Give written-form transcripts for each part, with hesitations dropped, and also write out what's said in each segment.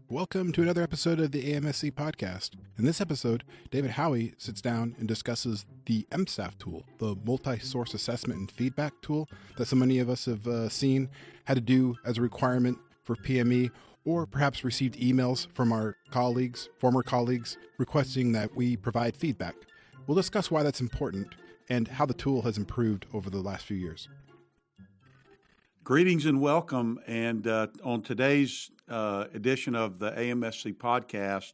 Welcome to another episode of the AMSC podcast. In this episode, David Howey sits down and discusses the MSAF tool, the multi-source assessment and feedback tool that so many of us have seen had to do as a requirement for PME, or perhaps received emails from our colleagues, former colleagues, requesting that we provide feedback. We'll discuss why that's important and how the tool has improved over the last few years. Greetings and welcome. And on today's edition of the AMSC podcast,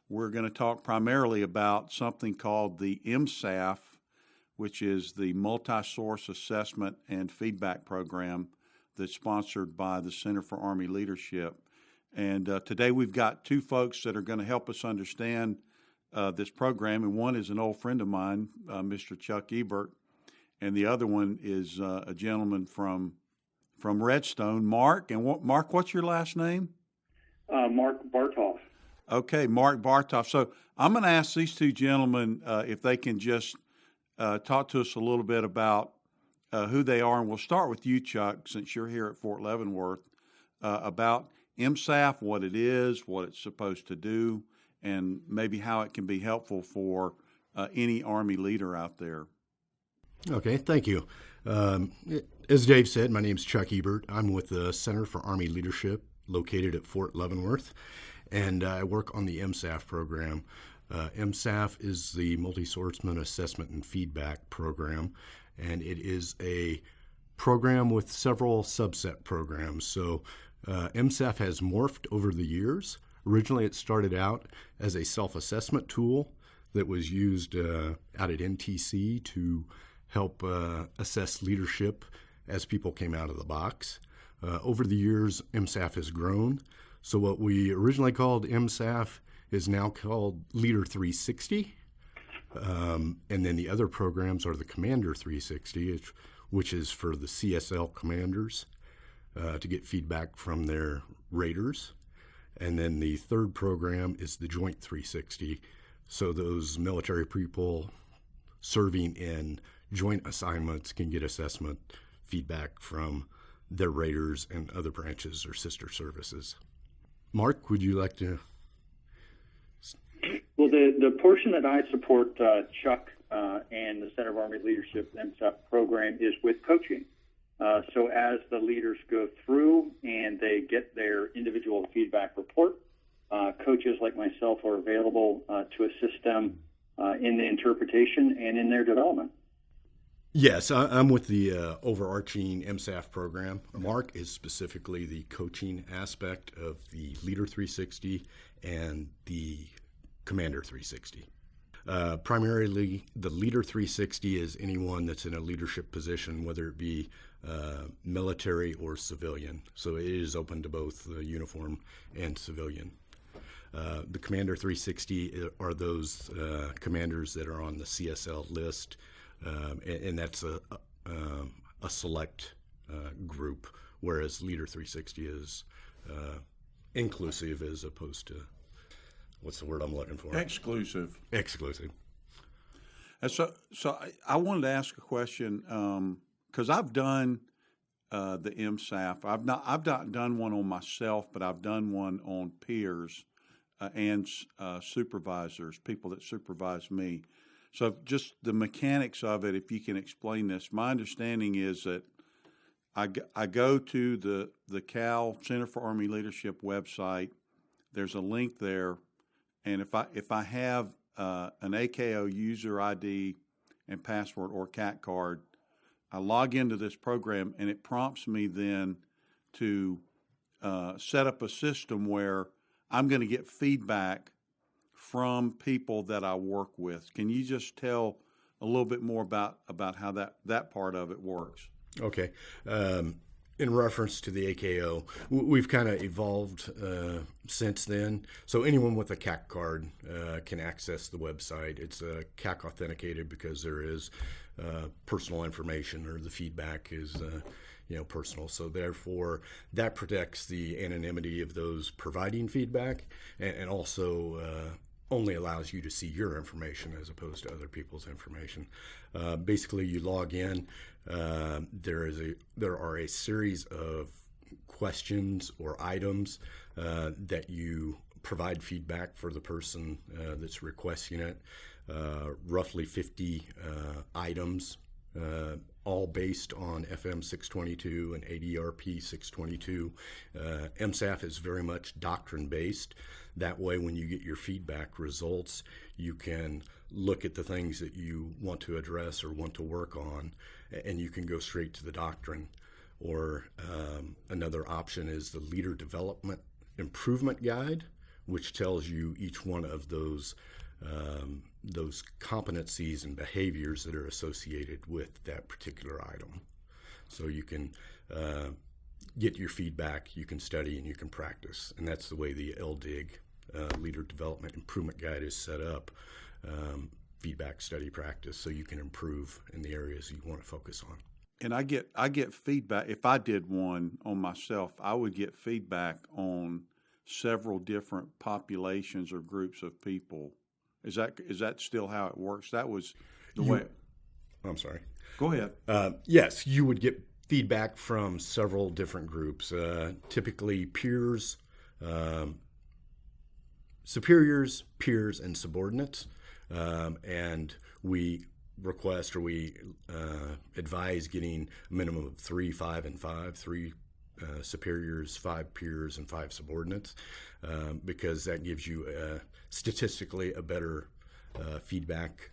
we're going to talk primarily about something called the MSAF, which is the Multi-Source Assessment and Feedback Program that's sponsored by the Center for Army Leadership. And today we've got two folks that are going to help us understand this program. And one is an old friend of mine, Mr. Chuck Eberth, and the other one is a gentleman from Redstone, Mark. And Mark, what's your last name? Mark Bartholf. Okay, Mark Bartholf. So I'm going to ask these two gentlemen if they can just talk to us a little bit about who they are. And we'll start with you, Chuck, since you're here at Fort Leavenworth, about MSAF, what it is, what it's supposed to do, and maybe how it can be helpful for any Army leader out there. Okay, thank you. As Dave said, my name is Chuck Eberth. I'm with the Center for Army Leadership located at Fort Leavenworth, and I work on the MSAF program. MSAF is the Multi-Sourcement Assessment and Feedback Program, and it is a program with several subset programs. So MSAF has morphed over the years. Originally, it started out as a self-assessment tool that was used out at NTC to help assess leadership as people came out of the box. Over the years, MSAF has grown. So what we originally called MSAF is now called Leader 360. And then the other programs are the Commander 360, which is for the CSL commanders to get feedback from their raiders. And then the third program is the Joint 360. So those military people serving in joint assignments can get assessment feedback from their raiders and other branches or sister services. Mark, would you like to? Well, the portion that I support, Chuck and the Center of Army Leadership MSAF program, is with coaching. So as the leaders go through and they get their individual feedback report, coaches like myself are available to assist them in the interpretation and in their development. Yes, I'm with the overarching MSAF program. Mark is specifically the coaching aspect of the Leader 360 and the Commander 360. Primarily, the Leader 360 is anyone that's in a leadership position, whether it be military or civilian. So it is open to both uniform and civilian. The Commander 360 are those commanders that are on the CSL list, and that's a select group, whereas Leader 360 is inclusive as opposed to, what's the word I'm looking for? Exclusive. And so I wanted to ask a question because I've done the MSAF. I've not done one on myself, but I've done one on peers and supervisors, people that supervise me. So just the mechanics of it, if you can explain this. My understanding is that I go to the Cal Center for Army Leadership website. There's a link there, and if I have an AKO user ID and password or CAT card, I log into this program, and it prompts me then to set up a system where I'm going to get feedback from people that I work with. Can you just tell a little bit more about how that part of it works? Okay. In reference to the AKO, we've kind of evolved since then. So anyone with a CAC card can access the website. It's CAC authenticated because there is personal information, or the feedback is personal. So therefore, that protects the anonymity of those providing feedback, and also only allows you to see your information as opposed to other people's information. Basically, you log in. There are a series of questions or items that you provide feedback for the person that's requesting it. Roughly 50 items, all based on FM 622 and ADRP 622. MSAF is very much doctrine-based. That way, when you get your feedback results, you can look at the things that you want to address or want to work on, and you can go straight to the doctrine. Or another option is the Leader Development Improvement Guide, which tells you each one of those competencies and behaviors that are associated with that particular item. So you can get your feedback, you can study, and you can practice. And that's the way the LDIG, Leader Development Improvement Guide, is set up. Feedback, study, practice, so you can improve in the areas you want to focus on. And I get feedback. If I did one on myself, I would get feedback on several different populations or groups of people. Is that still how it works? That was the way. I'm sorry. Go ahead. Yes, you would get feedback from several different groups, typically peers, superiors, peers, and subordinates. And we request or we advise getting a minimum of 3, 5, and 5, 3 superiors, 5 peers, and 5 subordinates, because that gives you statistically a better feedback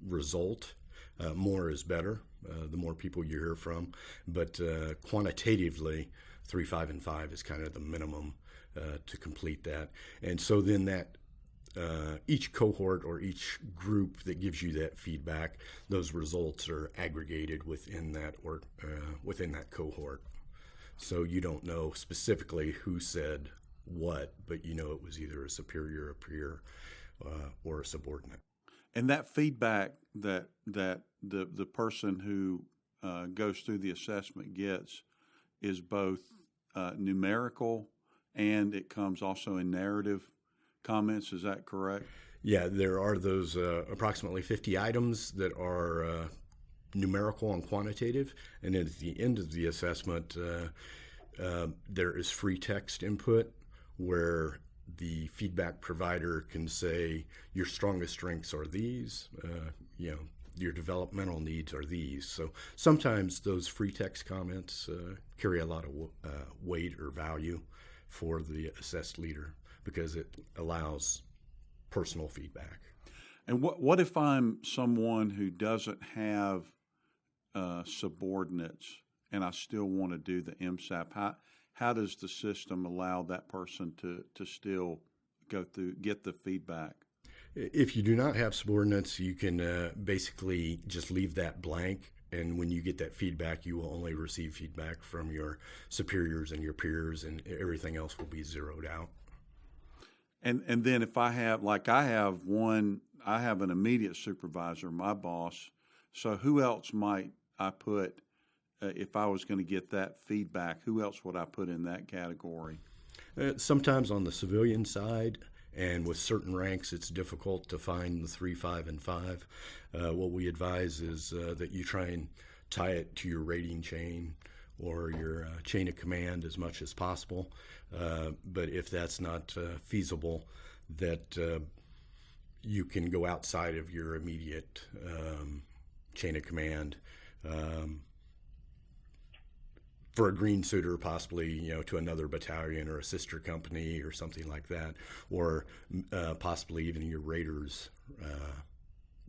result. More is better, the more people you hear from, but quantitatively 3, 5, and 5 is kind of the minimum to complete that. And so then that each cohort or each group that gives you that feedback, those results are aggregated within that within that cohort. So you don't know specifically who said what, but you know it was either a superior, a peer, or a subordinate. And that feedback that the person who goes through the assessment gets is both numerical and it comes also in narrative comments. Is that correct? Yeah, there are those approximately 50 items that are numerical and quantitative, and at the end of the assessment, there is free text input where the feedback provider can say your strongest strengths are these, your developmental needs are these. So sometimes those free text comments carry a lot of weight or value for the assessed leader because it allows personal feedback. And what if I'm someone who doesn't have subordinates and I still want to do the MSAF? How does the system allow that person to still go through, get the feedback? If you do not have subordinates, you can basically just leave that blank, and when you get that feedback, you will only receive feedback from your superiors and your peers, and everything else will be zeroed out. And then if I have, I have an immediate supervisor, my boss. So who else might I put, if I was going to get that feedback, who else would I put in that category? Sometimes on the civilian side, and with certain ranks, it's difficult to find the 3, 5, and 5. What we advise is that you try and tie it to your rating chain or your chain of command as much as possible. But if that's not feasible, that you can go outside of your immediate chain of command. For a green suitor, possibly, to another battalion or a sister company or something like that, or possibly even your raiders,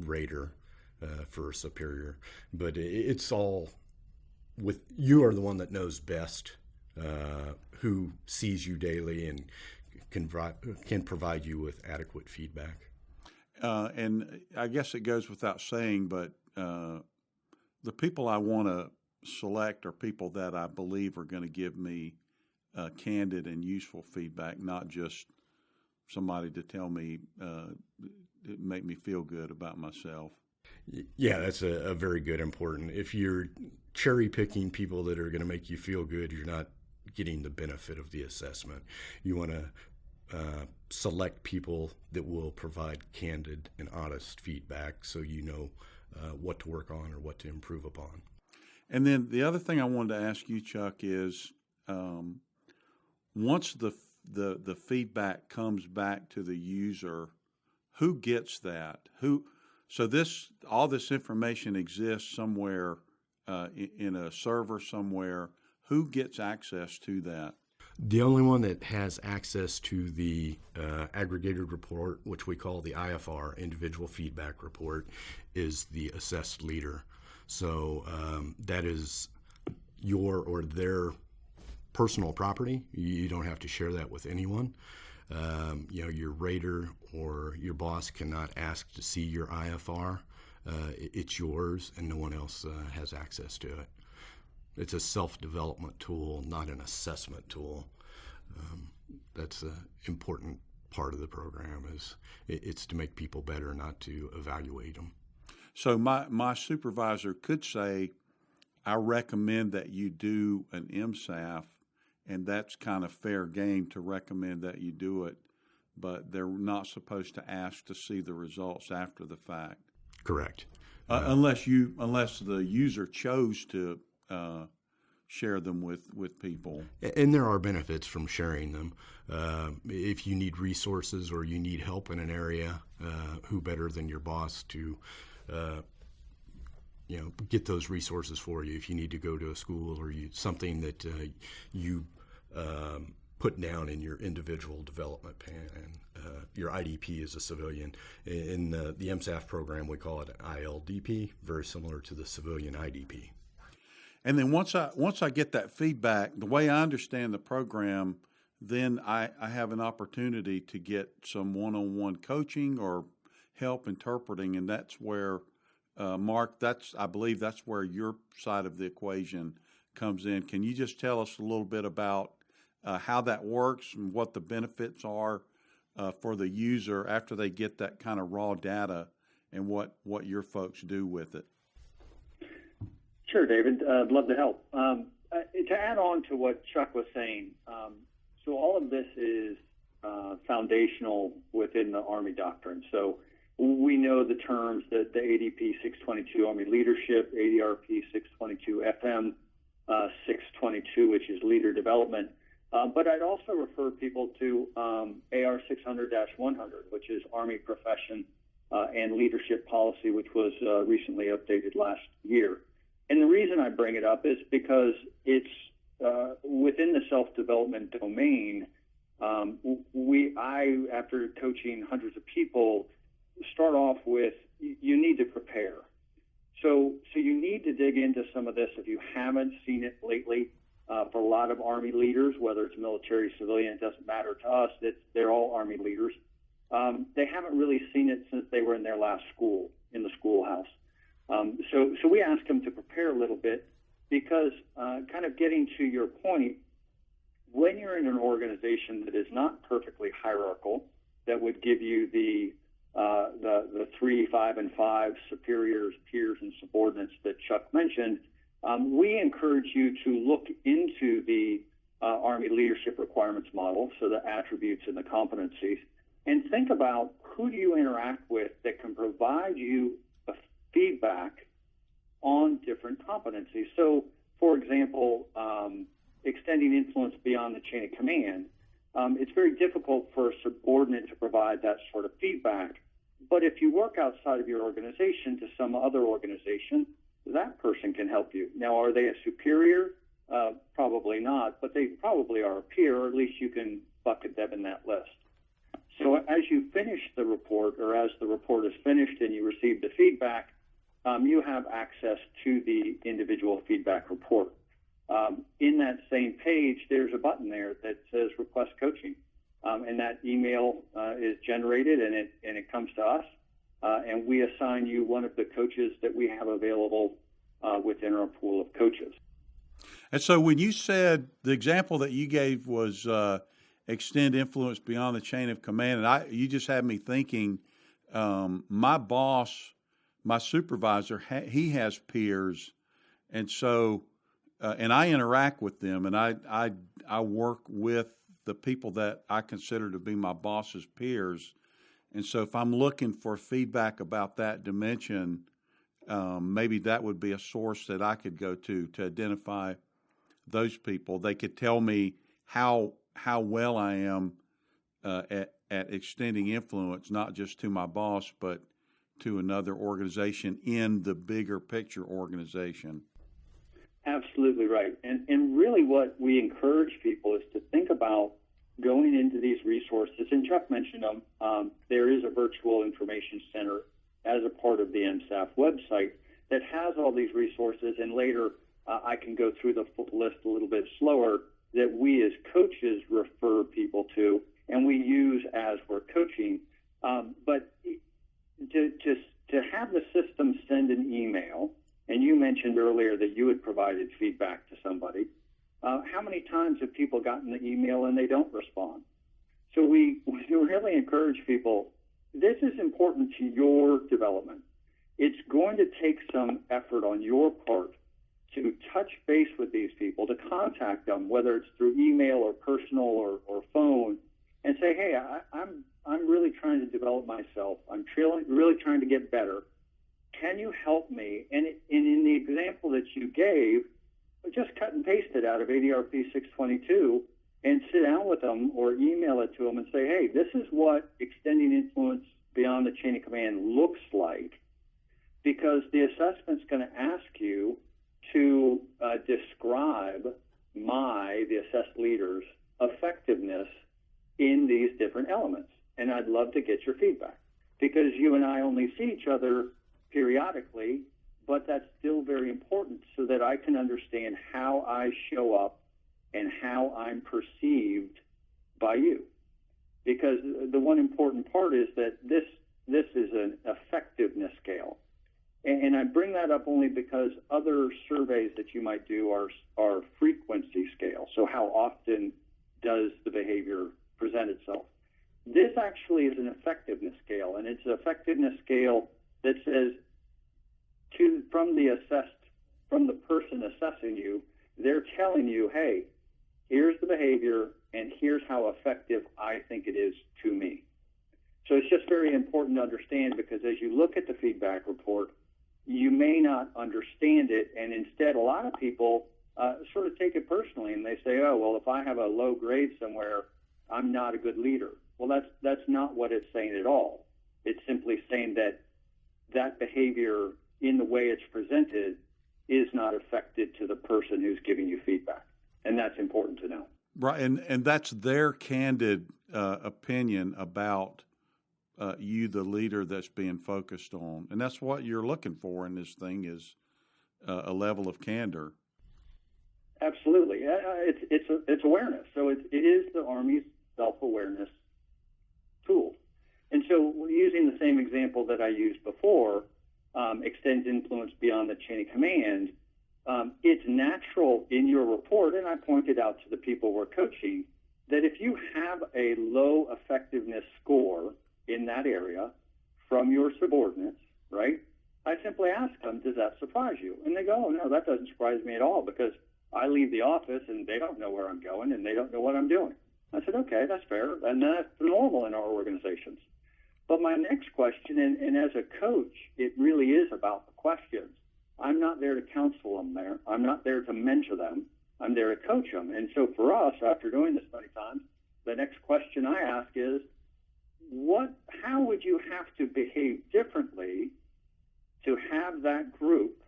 raider for a superior. But it's all with you are the one that knows best, who sees you daily and can provide you with adequate feedback. And I guess it goes without saying, but the people I want to select are people that I believe are going to give me candid and useful feedback, not just somebody to tell me, make me feel good about myself. Yeah, that's a very good, important. If you're cherry picking people that are going to make you feel good, you're not getting the benefit of the assessment. You want to select people that will provide candid and honest feedback so you know what to work on or what to improve upon. And then the other thing I wanted to ask you, Chuck, is once the feedback comes back to the user, who gets that? So all this information exists somewhere in a server somewhere. Who gets access to that? The only one that has access to the aggregated report, which we call the IFR, Individual Feedback Report, is the assessed leader. So that is your or their personal property. You don't have to share that with anyone. Your rater or your boss cannot ask to see your IFR. It's yours, and no one else has access to it. It's a self-development tool, not an assessment tool. That's an important part of the program. It's to make people better, not to evaluate them. So my supervisor could say, I recommend that you do an MSAF, and that's kind of fair game to recommend that you do it, but they're not supposed to ask to see the results after the fact. Correct. Unless the user chose to share them with people. And there are benefits from sharing them. If you need resources or you need help in an area, who better than your boss to get those resources for you if you need to go to a school or something that you put down in your individual development plan. Your IDP as a civilian. In the MSAF program, we call it an ILDP, very similar to the civilian IDP. And then once I get that feedback, the way I understand the program, then I have an opportunity to get some one-on-one coaching or help interpreting, and that's where, Mark, I believe that's where your side of the equation comes in. Can you just tell us a little bit about how that works and what the benefits are for the user after they get that kind of raw data and what your folks do with it? Sure, David. I'd love to help. To add on to what Chuck was saying, so all of this is foundational within the Army doctrine. So we know the terms that the ADP 622 Army Leadership, ADRP 622 FM 622, which is leader development. But I'd also refer people to AR 600-100, which is Army Profession and Leadership Policy, which was recently updated last year. And the reason I bring it up is because it's within the self-development domain. I, after coaching hundreds of people, start off with you need to prepare. So you need to dig into some of this if you haven't seen it lately. For a lot of Army leaders, whether it's military, civilian, it doesn't matter to us. They're all Army leaders. They haven't really seen it since they were in their last school, in the schoolhouse. So we ask them to prepare a little bit because kind of getting to your point, when you're in an organization that is not perfectly hierarchical, that would give you the 3, 5, and 5 superiors, peers, and subordinates that Chuck mentioned, we encourage you to look into the Army Leadership Requirements Model, so the attributes and the competencies, and think about who do you interact with that can provide you a feedback on different competencies. So, for example, extending influence beyond the chain of command. It's very difficult for a subordinate to provide that sort of feedback. But if you work outside of your organization to some other organization, that person can help you. Now, are they a superior? Probably not, but they probably are a peer, or at least you can bucket them in that list. So as you finish the report, or as the report is finished and you receive the feedback, you have access to the individual feedback report. In that same page, there's a button there that says Request Coaching, and that email is generated, and it comes to us, and we assign you one of the coaches that we have available within our pool of coaches. And so when you said the example that you gave was extend influence beyond the chain of command, and you just had me thinking, my boss, my supervisor, he has peers, and so and I interact with them, and I work with the people that I consider to be my boss's peers, and so if I'm looking for feedback about that dimension, maybe that would be a source that I could go to identify those people. They could tell me how well I am at extending influence, not just to my boss, but to another organization in the bigger picture organization. Absolutely right. And really what we encourage people is to think about going into these resources. And Chuck mentioned them. There is a virtual information center as a part of the MSAF website that has all these resources. And later I can go through the full list a little bit slower that we as coaches refer people to and we use as we're coaching. But to have the system send an email, and you mentioned earlier that you had provided feedback to somebody, how many times have people gotten the email and they don't respond? So we really encourage people, this is important to your development. It's going to take some effort on your part to touch base with these people, to contact them, whether it's through email or personal or phone, and say, hey, I'm really trying to develop myself. I'm really trying to get better. Can you help me? And in the example that you gave, just cut and paste it out of ADRP 622 and sit down with them or email it to them and say, hey, this is what extending influence beyond the chain of command looks like, because the assessment's going to ask you to describe the assessed leader's effectiveness in these different elements. And I'd love to get your feedback, because you and I only see each other periodically, but that's still very important so that I can understand how I show up and how I'm perceived by you. Because the one important part is that this is an effectiveness scale. And I bring that up only because other surveys that you might do are frequency scale. So how often does the behavior present itself? This actually is an effectiveness scale, and it's an effectiveness scale that says from the person assessing you, they're telling you, hey, here's the behavior and here's how effective I think it is to me. So it's just very important to understand, because as you look at the feedback report, you may not understand it, and instead a lot of people sort of take it personally, and they say, oh, well, if I have a low grade somewhere, I'm not a good leader. Well, that's not what it's saying at all. It's simply saying that behavior in the way it's presented is not affected to the person who's giving you feedback. And that's important to know. Right, and that's their candid opinion about you, the leader that's being focused on. And that's what you're looking for in this thing, is a level of candor. Absolutely. It's awareness. So it is the Army's self-awareness tool. And so we're using the same example that I used before, extends influence beyond the chain of command. It's natural in your report, and I pointed out to the people we're coaching, that if you have a low effectiveness score in that area from your subordinates, right, I simply ask them, does that surprise you? And they go, oh, no, that doesn't surprise me at all, because I leave the office and they don't know where I'm going and they don't know what I'm doing. I said, okay, that's fair, and that's normal in our organizations. But my next question, and as a coach, it really is about the questions. I'm not there to counsel them there. I'm not there to mentor them. I'm there to coach them. And so for us, after doing this many times, the next question I ask is, how would you have to behave differently to have that group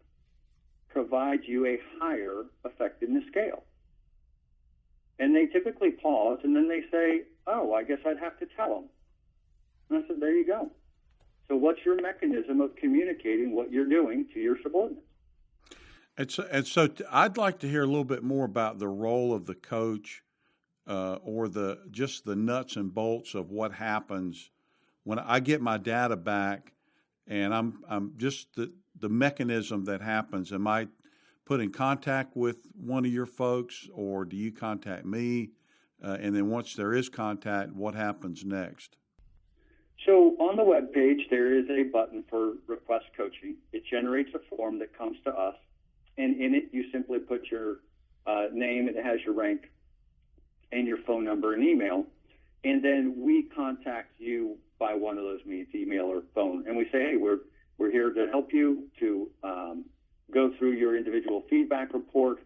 provide you a higher effectiveness scale? And they typically pause, and then they say, oh, I guess I'd have to tell them. And I said, there you go. So what's your mechanism of communicating what you're doing to your subordinates? And so I'd like to hear a little bit more about the role of the coach, or just the nuts and bolts of what happens when I get my data back, and I'm just the mechanism that happens. Am I put in contact with one of your folks, or do you contact me? And then once there is contact, what happens next? So on the web page, there is a button for request coaching. It generates a form that comes to us, and in it you simply put your name, it has your rank, and your phone number and email, and then we contact you by one of those means, email or phone, and we say, hey, we're We're here to help you to go through your individual feedback report,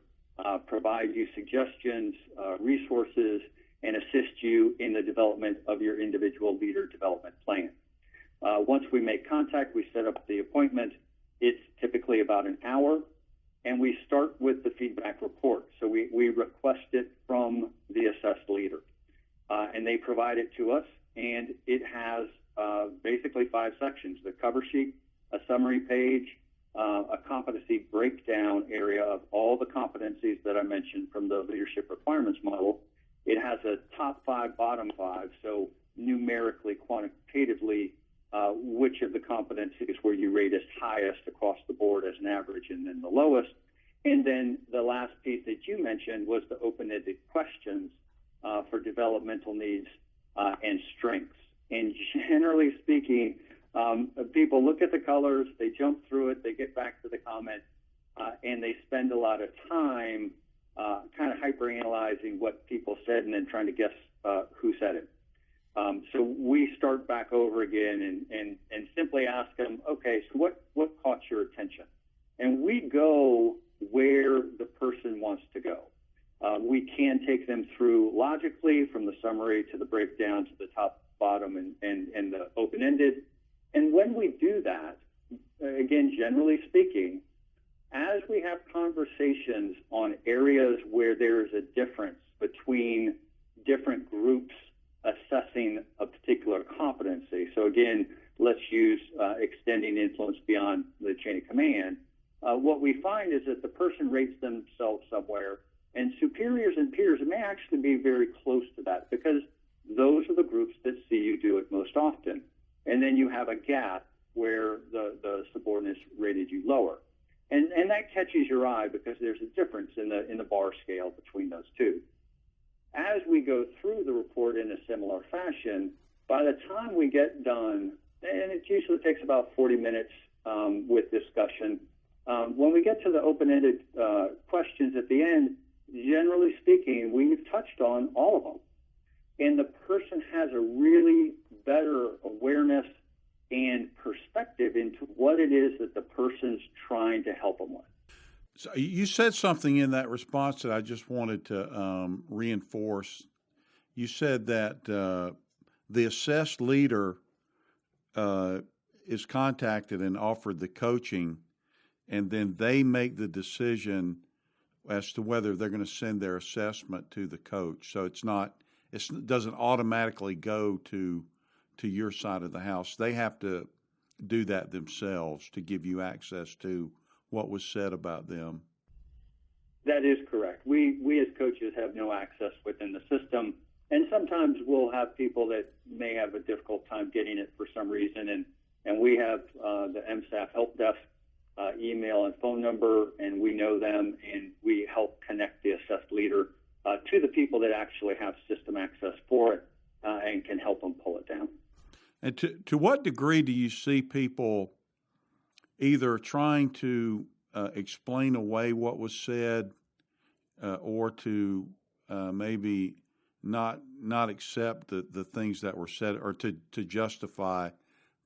provide you suggestions, resources, and assist you in the development of your individual leader development plan. Once we make contact, we set up the appointment. It's typically about an hour, and we start with the feedback report. So we request it from the assessed leader, and they provide it to us, and it has basically 5 sections: the cover sheet, a summary page, a competency breakdown area of all the competencies that I mentioned from the leadership requirements model. It has a top 5, bottom 5, so numerically, quantitatively, which of the competencies were you rate as highest across the board as an average, and then the lowest. And then the last piece that you mentioned was the open-ended questions for developmental needs and strengths. And generally speaking, people look at the colors, they jump through it, they get back to the comment, and they spend a lot of time kind of hyper-analyzing what people said and then trying to guess who said it. So we start back over again and simply ask them, okay, so what caught your attention? And we go where the person wants to go. We can take them through logically from the summary to the breakdown to the top, bottom, and the open-ended. And when we do that, again, generally speaking, as we have conversations on areas where there is a difference between different groups assessing a particular competency. So again, let's use extending influence beyond the chain of command. What we find is that the person rates themselves somewhere, and superiors and peers may actually be very close to that, because those are the groups that see you do it most often. And then you have a gap where the subordinates rated you lower. And that catches your eye because there's a difference in the bar scale between those two. As we go through the report in a similar fashion, by the time we get done, and it usually takes about 40 minutes with discussion, when we get to the open-ended questions at the end, generally speaking, we've touched on all of them. And the person has a really better awareness and perspective into what it is that the person's trying to help them with. So you said something in that response that I just wanted to reinforce. You said that the assessed leader is contacted and offered the coaching, and then they make the decision as to whether they're going to send their assessment to the coach. So it doesn't automatically go to your side of the house. They have to do that themselves to give you access to what was said about them. That is correct. We as coaches have no access within the system, and sometimes we'll have people that may have a difficult time getting it for some reason, and we have the MSAF help desk email and phone number, and we know them, and we help connect the assessed leader to the people that actually have system access for it and can help them pull it down. And to what degree do you see people either trying to explain away what was said or to maybe not accept the things that were said, or to justify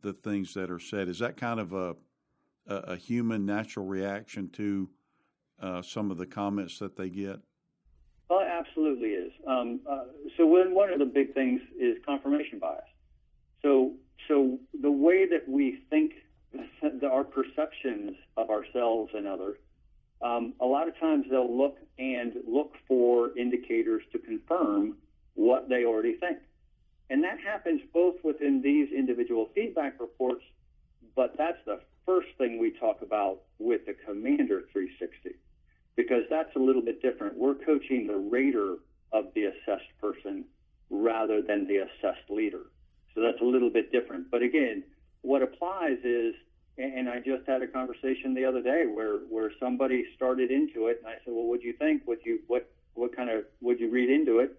the things that are said? Is that kind of a human natural reaction to some of the comments that they get? Well, it absolutely is. So one of the big things is confirmation bias. So the way that we think, our perceptions of ourselves and others, a lot of times they'll look for indicators to confirm what they already think. And that happens both within these individual feedback reports, but that's the first thing we talk about with the Commander 360, because that's a little bit different. We're coaching the rater of the assessed person rather than the assessed leader. So that's a little bit different. But again, what applies is, and I just had a conversation the other day where somebody started into it, and I said, well, what do you think? What would you read into it?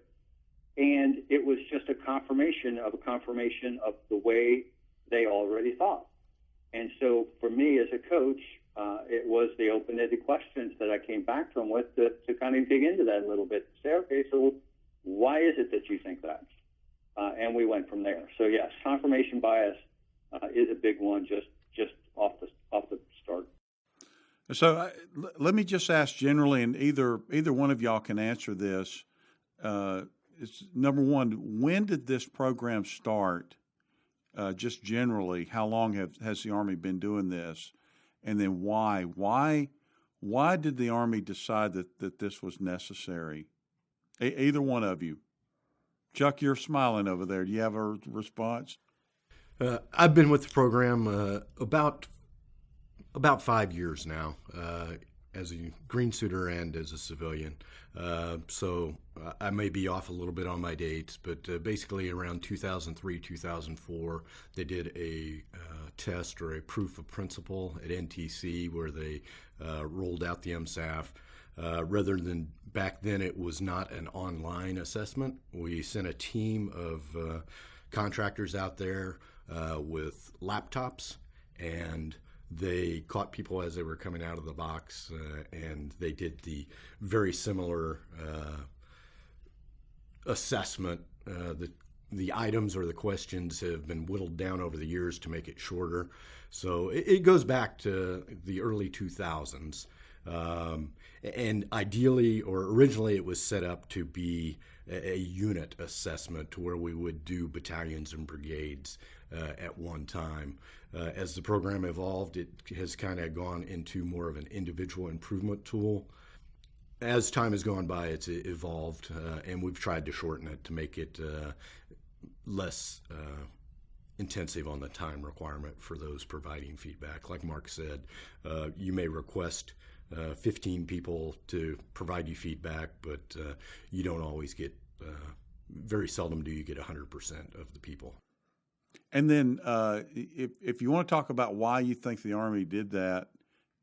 And it was just a confirmation of the way they already thought. And so for me as a coach, it was the open-ended questions that I came back to them with to kind of dig into that a little bit. Say, okay, so why is it that you think that? And we went from there. So yes, confirmation bias is a big one just off the So let me just ask generally, and either one of y'all can answer this. It's number one, when did this program start? Just generally, how long has the Army been doing this? And then why? Why did the Army decide that this was necessary? Either one of you. Chuck, you're smiling over there. Do you have a response? I've been with the program about 5 years now, as a green suiter and as a civilian. So I may be off a little bit on my dates, but basically around 2003, 2004, they did a test or a proof of principle at NTC where they rolled out the MSAF. Rather than back then, it was not an online assessment. We sent a team of contractors out there with laptops, and they caught people as they were coming out of the box, and they did the very similar assessment. The items or the questions have been whittled down over the years to make it shorter. So it goes back to the early 2000s. And ideally, or originally, it was set up to be a unit assessment to where we would do battalions and brigades at one time. As the program evolved, it has kind of gone into more of an individual improvement tool. As time has gone by, it's evolved, and we've tried to shorten it to make it less intensive on the time requirement for those providing feedback. Like Mark said, you may request 15 people to provide you feedback, but you don't always get, very seldom do you get 100% of the people. And then if you want to talk about why you think the Army did that,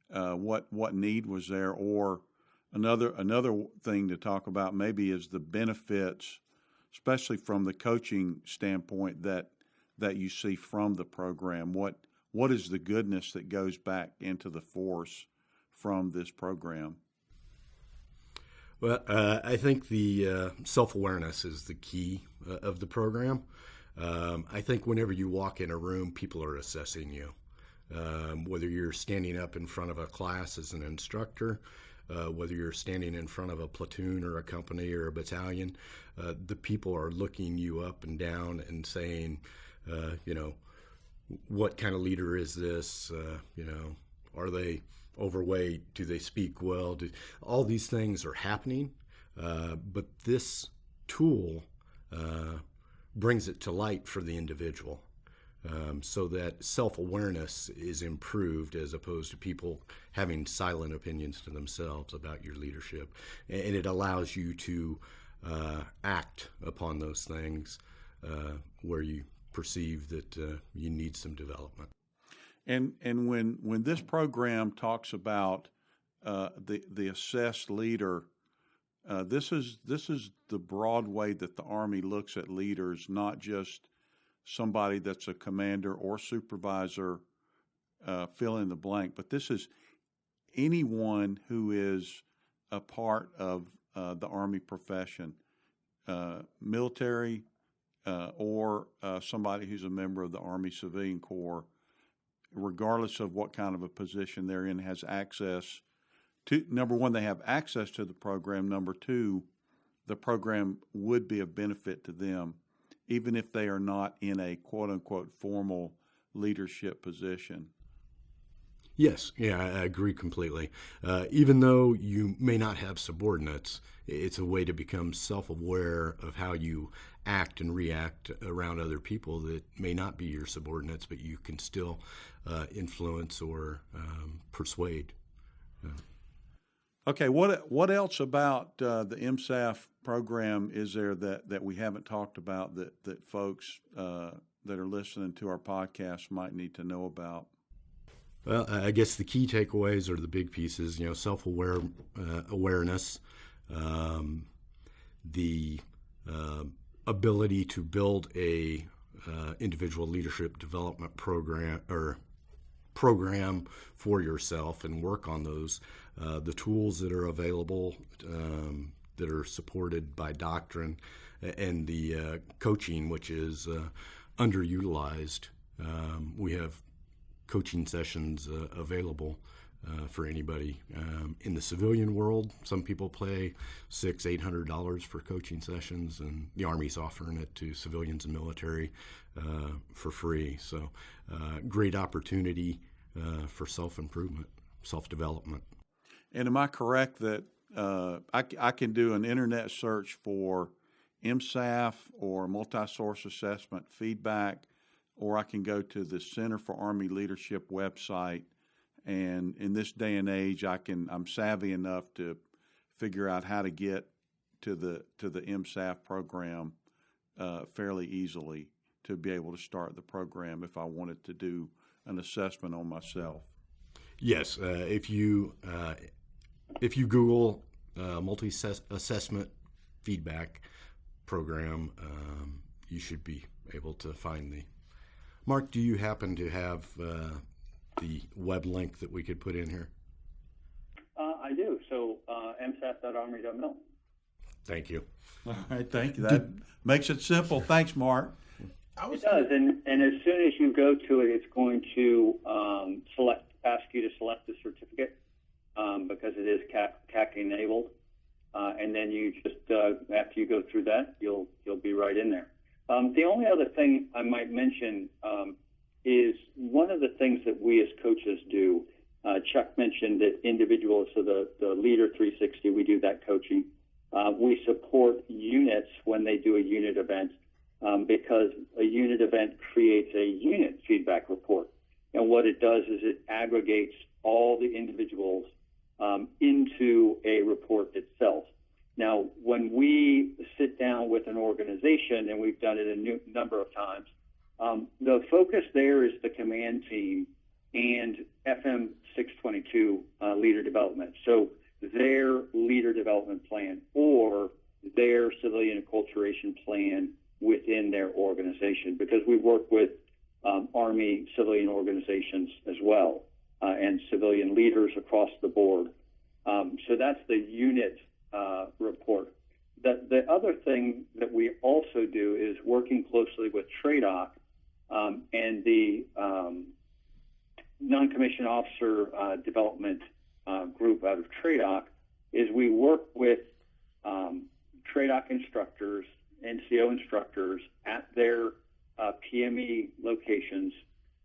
what need was there, or another thing to talk about maybe is the benefits, especially from the coaching standpoint that you see from the program. What is the goodness that goes back into the force from this program? Well, I think the self-awareness is the key of the program. I think whenever you walk in a room, people are assessing you. Whether you're standing up in front of a class as an instructor, whether you're standing in front of a platoon or a company or a battalion, the people are looking you up and down and saying, what kind of leader is this? Are they overweight? Do they speak well? All these things are happening, but this tool brings it to light for the individual, so that self-awareness is improved as opposed to people having silent opinions to themselves about your leadership. And it allows you to act upon those things where you perceive that you need some development. And when this program talks about the assessed leader, this is the broad way that the Army looks at leaders, not just somebody that's a commander or supervisor, fill in the blank, but this is anyone who is a part of the Army profession, military, or somebody who's a member of the Army Civilian Corps, regardless of what kind of a position they're in, has access to, number one, they have access to the program. Number two, the program would be of benefit to them, even if they are not in a quote-unquote formal leadership position. Yes, yeah, I agree completely. Even though you may not have subordinates, it's a way to become self-aware of how you act and react around other people that may not be your subordinates, but you can still influence or persuade. Okay, what else about the MSAF program is there that we haven't talked about that folks that are listening to our podcast might need to know about? Well, I guess the key takeaways are the big pieces. Awareness, the ability to build a individual leadership development program for yourself and work on those. The tools that are available that are supported by doctrine, and the coaching, which is underutilized. We have coaching sessions available for anybody. In the civilian world, some people pay $600-800 for coaching sessions, and the Army's offering it to civilians and military for free. So great opportunity for self-improvement, self-development. And am I correct that I can do an internet search for MSAF or multi-source assessment feedback, or I can go to the Center for Army Leadership website, and in this day and age, I'm savvy enough to figure out how to get to the MSAF program fairly easily to be able to start the program if I wanted to do an assessment on myself. Yes, if you Google multi-assessment feedback program, you should be able to find the. Mark, do you happen to have the web link that we could put in here? I do. So msaf.army.mil. Thank you. All right, thank you. That makes it simple. Thanks, Mark. It does, and as soon as you go to it, it's going to ask you to select the certificate because it is CAC enabled, and then you just after you go through that, you'll be right in there. The only other thing I might mention is one of the things that we as coaches do. Chuck mentioned that individuals, so the Leader 360, we do that coaching. We support units when they do a unit event because a unit event creates a unit feedback report. And what it does is it aggregates all the individuals into a report itself. Now, when we sit down with an organization, and we've done it a number of times, the focus there is the command team and FM 622 leader development. So their leader development plan or their civilian acculturation plan within their organization, because we work with Army civilian organizations as well and civilian leaders across the board. So that's the unit report. The other thing that we also do is working closely with TRADOC and the non-commissioned officer development group out of TRADOC is we work with TRADOC instructors, NCO instructors at their PME locations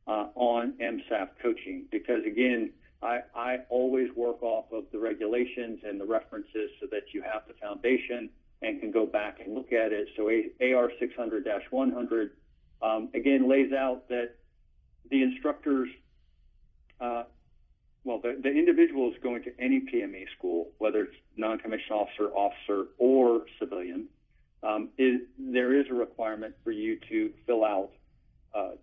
on MSAF coaching, because again, I always work off of the regulations and the references so that you have the foundation and can go back and look at it. So AR 600-100 again lays out that the instructors, the individual is going to any PME school, whether it's non-commissioned officer, or civilian. There is a requirement for you to fill out,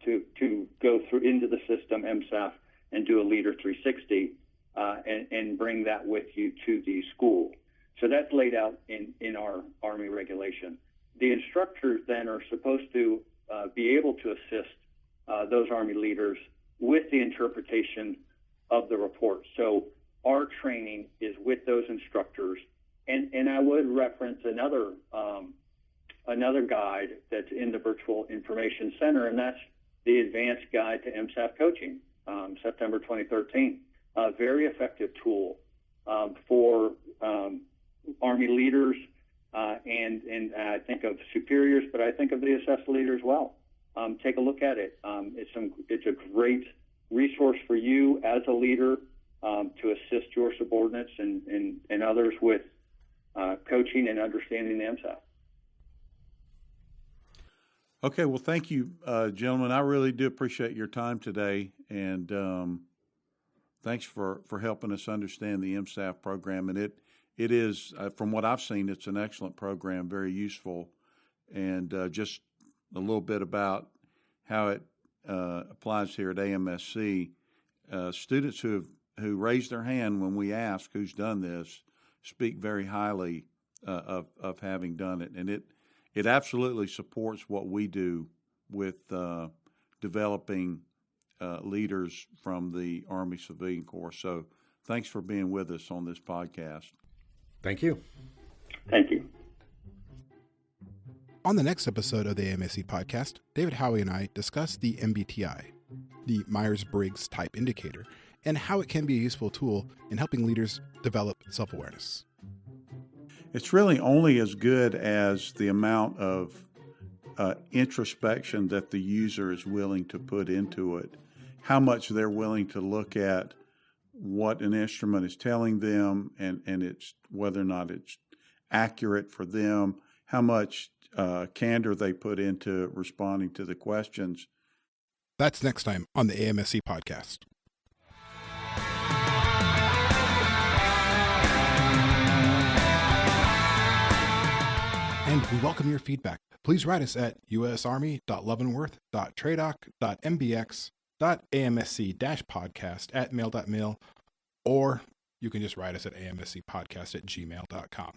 to go through into the system, MSAF, and do a Leader 360 and bring that with you to the school. So that's laid out in our Army regulation. The instructors then are supposed to be able to assist those Army leaders with the interpretation of the report. So our training is with those instructors. And I would reference another guide that's in the Virtual Information Center, and that's the Advanced Guide to MSAF Coaching, September 2013. A very effective tool for Army leaders and I think of superiors, but I think of the assessed leader as well. Take a look at it. It's a great resource for you as a leader to assist your subordinates and others with coaching and understanding the MSAF. Okay, well, thank you, gentlemen. I really do appreciate your time today, and thanks for helping us understand the MSAF program. And it is, from what I've seen, it's an excellent program, very useful, and just a little bit about how it applies here at AMSC. Students who raise their hand when we ask who's done this speak very highly of having done it, and it absolutely supports what we do with developing leaders from the Army Civilian Corps. So thanks for being with us on this podcast. Thank you. Thank you. On the next episode of the AMSC podcast, David Howey and I discuss the MBTI, the Myers-Briggs Type Indicator, and how it can be a useful tool in helping leaders develop self-awareness. It's really only as good as the amount of introspection that the user is willing to put into it, how much they're willing to look at what an instrument is telling them and it's whether or not it's accurate for them, how much candor they put into responding to the questions. That's next time on the AMSC podcast. And we welcome your feedback. Please write us at usarmy.leavenworth.tradoc.mbx.amsc-podcast@mail.mil, or you can just write us at amscpodcast@gmail.com.